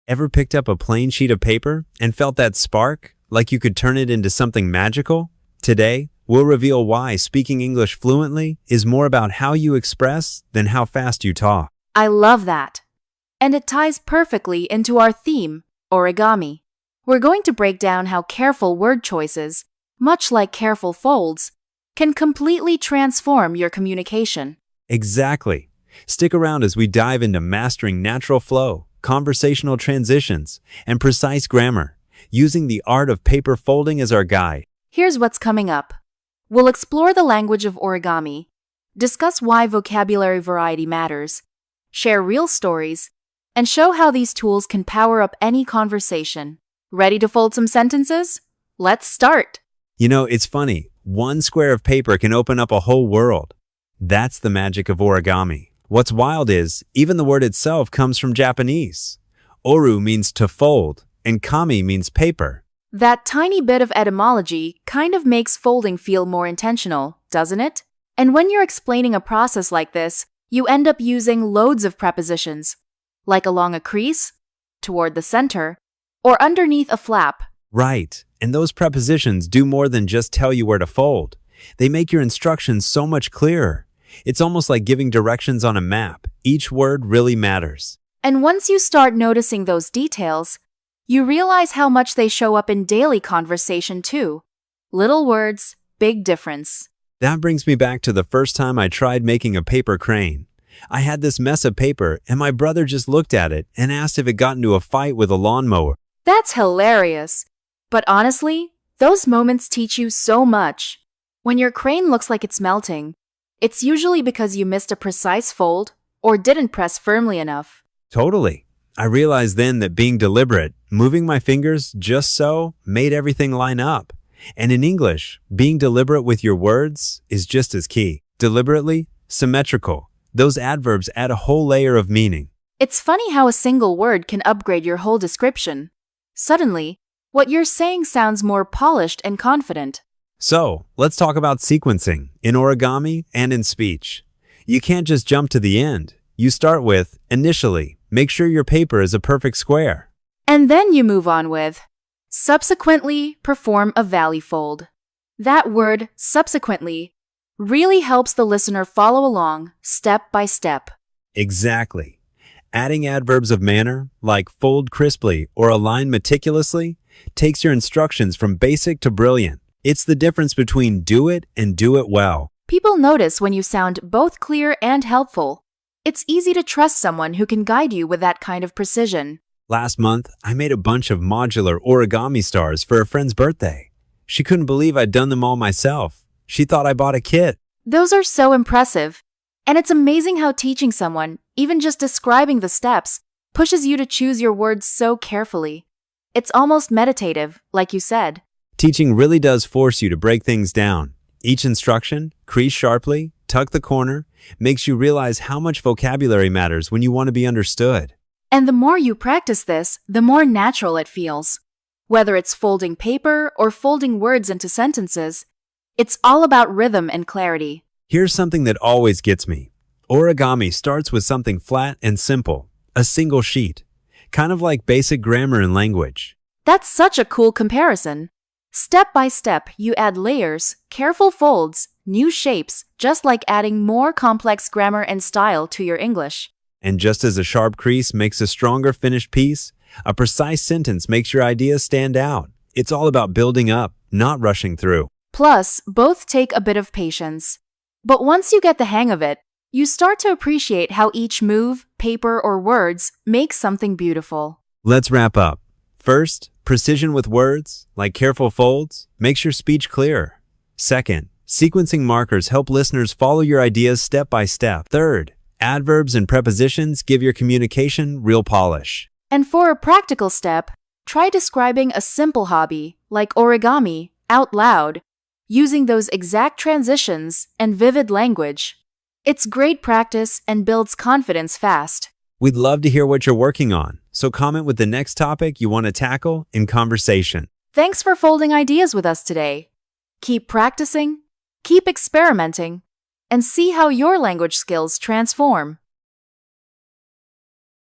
Ever picked up a plain sheet of paper and felt that spark, like you could turn it into something magical? Today, we'll reveal why speaking English fluently is more about how you express than how fast you talk. I love that. And it ties perfectly into our theme, origami. We're going to break down how careful word choices, much like careful folds, can completely transform your communication. Exactly. Stick around as we dive into mastering natural flow, conversational transitions, and precise grammar, using the art of paper folding as our guide. Here's what's coming up. We'll explore the language of origami, discuss why vocabulary variety matters, share real stories, and show how these tools can power up any conversation. Ready to fold some sentences? Let's start! You know, it's funny. One square of paper can open up a whole world. That's the magic of origami. What's wild is, even the word itself comes from Japanese. Oru means to fold, and kami means paper. That tiny bit of etymology kind of makes folding feel more intentional, doesn't it? And when you're explaining a process like this, you end up using loads of prepositions, like along a crease, toward the center, or underneath a flap. Right, and those prepositions do more than just tell you where to fold. They make your instructions so much clearer. It's almost like giving directions on a map. Each word really matters. And once you start noticing those details, you realize how much they show up in daily conversation too. Little words, big difference. That brings me back to the first time I tried making a paper crane. I had this mess of paper, and my brother just looked at it and asked if it got into a fight with a lawnmower. That's hilarious. But honestly, those moments teach you so much. When your crane looks like it's melting, it's usually because you missed a precise fold or didn't press firmly enough. Totally. I realized then that being deliberate, moving my fingers just so, made everything line up. And in English, being deliberate with your words is just as key. Deliberately, symmetrical. Those adverbs add a whole layer of meaning. It's funny how a single word can upgrade your whole description. Suddenly, what you're saying sounds more polished and confident. So, let's talk about sequencing, in origami and in speech. You can't just jump to the end. You start with, initially, make sure your paper is a perfect square. And then you move on with, subsequently perform a valley fold. That word, subsequently, really helps the listener follow along, step by step. Exactly. Adding adverbs of manner, like fold crisply or align meticulously, takes your instructions from basic to brilliant. It's the difference between do it and do it well. People notice when you sound both clear and helpful. It's easy to trust someone who can guide you with that kind of precision. Last month, I made a bunch of modular origami stars for a friend's birthday. She couldn't believe I'd done them all myself. She thought I bought a kit. Those are so impressive. And it's amazing how teaching someone, even just describing the steps, pushes you to choose your words so carefully. It's almost meditative, like you said. Teaching really does force you to break things down. Each instruction, crease sharply, tuck the corner, makes you realize how much vocabulary matters when you want to be understood. And the more you practice this, the more natural it feels. Whether it's folding paper or folding words into sentences, it's all about rhythm and clarity. Here's something that always gets me. Origami starts with something flat and simple, a single sheet, kind of like basic grammar in language. That's such a cool comparison. Step by step, you add layers, careful folds, new shapes, just like adding more complex grammar and style to your English. And just as a sharp crease makes a stronger finished piece, a precise sentence makes your ideas stand out. It's all about building up, not rushing through. Plus, both take a bit of patience. But once you get the hang of it, you start to appreciate how each move, paper, or words makes something beautiful. Let's wrap up. First, precision with words, like careful folds, makes your speech clearer. Second, sequencing markers help listeners follow your ideas step by step. Third, adverbs and prepositions give your communication real polish. And for a practical step, try describing a simple hobby, like origami, out loud, using those exact transitions and vivid language. It's great practice and builds confidence fast. We'd love to hear what you're working on, so comment with the next topic you want to tackle in conversation. Thanks for folding ideas with us today. Keep practicing, keep experimenting, and see how your language skills transform.